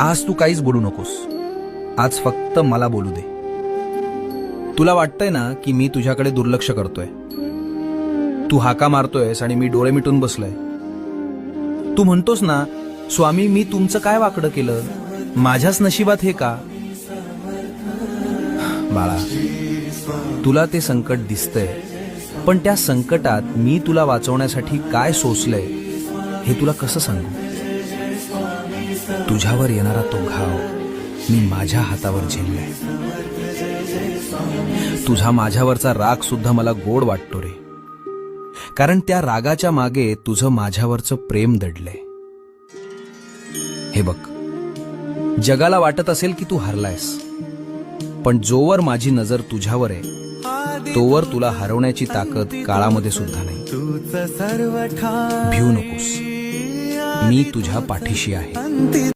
आज तू काहीच बोलू नकोस. आज फक्त मला बोलू दे. तुला वाटतंय ना की मी तुझ्याकडे दुर्लक्ष करतोय. तू हाका मारतोयस आणि मी डोळे मिटून बसलोय. तू म्हणतोस ना, स्वामी मी तुमचं काय वाकडं केलं, माझ्याच नशिबात हे का. बाळा, तुला ते संकट दिसतंय, पण त्या संकटात मी तुला वाचवण्यासाठी काय सोसलंय हे तुला कसं सांगू. तुझ्यावर येणारा तो घाव मी माझ्या हातावर झेललाय. तुझा माझ्यावरचा राग सुद्धा मला गोड वाटतो रे, कारण त्या रागाच्या मागे तुझं माझ्यावरचं प्रेम दडलंय. हे बघ, जगाला वाटत असेल की तू हरलायस, पण जोवर माझी नजर तुझ्यावर आहे तोवर तुला हरवण्याची ताकद काळामध्ये सुद्धा नाही. भिऊ नकोस, मी तुझ्या पाठीशी आहे.